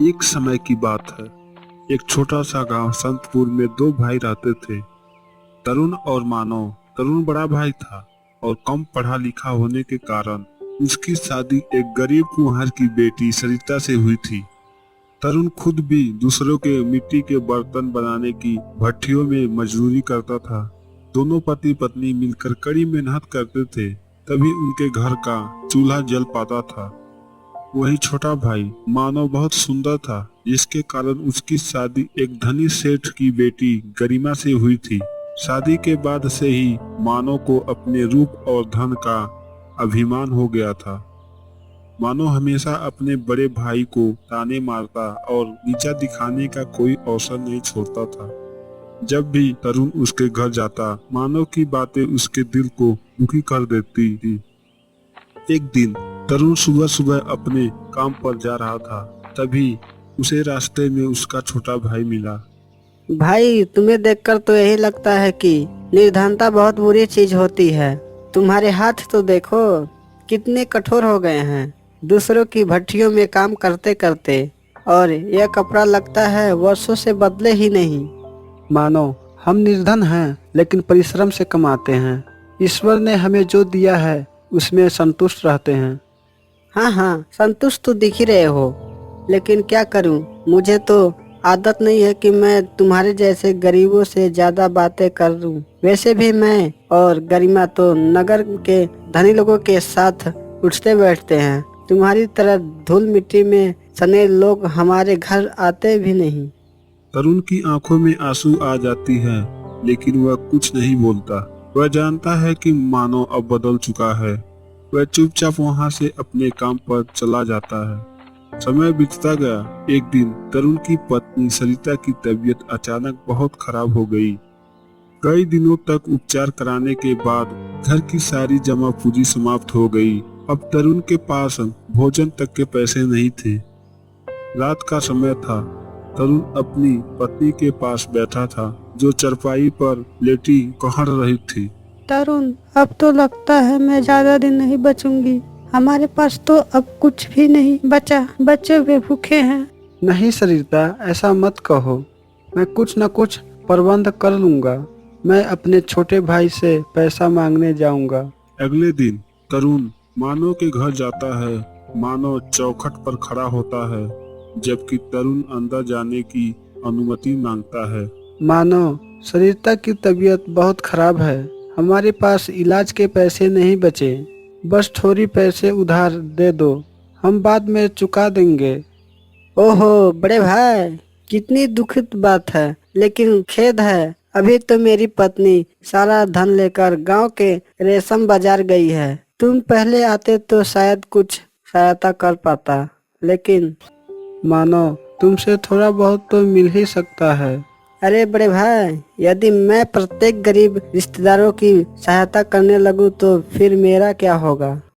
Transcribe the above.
एक समय की बात है। एक छोटा सा गांव संतपुर में दो भाई रहते थे, तरुण और मानव। तरुण बड़ा भाई था और कम पढ़ा लिखा होने के कारण उसकी शादी एक गरीब कुम्हार की बेटी सरिता से हुई थी। तरुण खुद भी दूसरों के मिट्टी के बर्तन बनाने की भट्ठियों में मजदूरी करता था। दोनों पति पत्नी मिलकर कड़ी मेहनत करते थे, तभी उनके घर का चूल्हा जल पाता था। वही छोटा भाई मानव बहुत सुंदर था, जिसके कारण उसकी शादी एक धनी सेठ की बेटी गरिमा से हुई थी। शादी के बाद से ही मानव को अपने रूप और धन का अभिमान हो गया था। मानव हमेशा अपने बड़े भाई को ताने मारता और नीचा दिखाने का कोई अवसर नहीं छोड़ता था। जब भी तरुण उसके घर जाता, मानव की बातें उसके दिल को दुखी कर देती थी। एक दिन तरुण सुबह सुबह अपने काम पर जा रहा था, तभी उसे रास्ते में उसका छोटा भाई मिला। भाई, तुम्हें देखकर तो यही लगता है कि निर्धनता बहुत बुरी चीज होती है। तुम्हारे हाथ तो देखो, कितने कठोर हो गए हैं दूसरों की भट्टियों में काम करते करते, और यह कपड़ा लगता है वर्षों से बदले ही नहीं। मानो हम निर्धन हैं लेकिन परिश्रम से कमाते हैं। ईश्वर ने हमें जो दिया है उसमें संतुष्ट रहते हैं। हाँ हाँ, संतुष्ट तो दिख ही रहे हो, लेकिन क्या करूं, मुझे तो आदत नहीं है कि मैं तुम्हारे जैसे गरीबों से ज्यादा बातें करूं। वैसे भी मैं और गरिमा तो नगर के धनी लोगों के साथ उठते बैठते हैं। तुम्हारी तरह धूल मिट्टी में सने लोग हमारे घर आते भी नहीं। तरुण की आंखों में आंसू आ जाती है, लेकिन वह कुछ नहीं बोलता। वह जानता है कि मानव अब बदल चुका है। वह चुपचाप वहां से अपने काम पर चला जाता है। समय बीतता गया। एक दिन तरुण की पत्नी सरिता की तबीयत अचानक बहुत खराब हो गई। कई दिनों तक उपचार कराने के बाद घर की सारी जमा पूंजी समाप्त हो गई। अब तरुण के पास भोजन तक के पैसे नहीं थे। रात का समय था। तरुण अपनी पत्नी के पास बैठा था, जो चारपाई पर लेटी कहर रही थी। तरुण, अब तो लगता है मैं ज्यादा दिन नहीं बचूंगी। हमारे पास तो अब कुछ भी नहीं बचा, बच्चे भी भूखे हैं। नहीं सरिता, ऐसा मत कहो। मैं कुछ न कुछ प्रबंध कर लूंगा। मैं अपने छोटे भाई से पैसा मांगने जाऊंगा। अगले दिन तरुण मानव के घर जाता है। मानव चौखट पर खड़ा होता है, जबकि तरुण अंदर जाने की अनुमति मांगता है। मानो सरिता की तबीयत बहुत खराब है। हमारे पास इलाज के पैसे नहीं बचे। बस थोड़ी पैसे उधार दे दो, हम बाद में चुका देंगे। ओहो बड़े भाई, कितनी दुखद बात है, लेकिन खेद है, अभी तो मेरी पत्नी सारा धन लेकर गांव के रेशम बाजार गई है। तुम पहले आते तो शायद कुछ सहायता कर पाता, लेकिन मानो तुमसे थोड़ा बहुत तो मिल ही सकता है। अरे बड़े भाई, यदि मैं प्रत्येक गरीब रिश्तेदारों की सहायता करने लगूं तो फिर मेरा क्या होगा।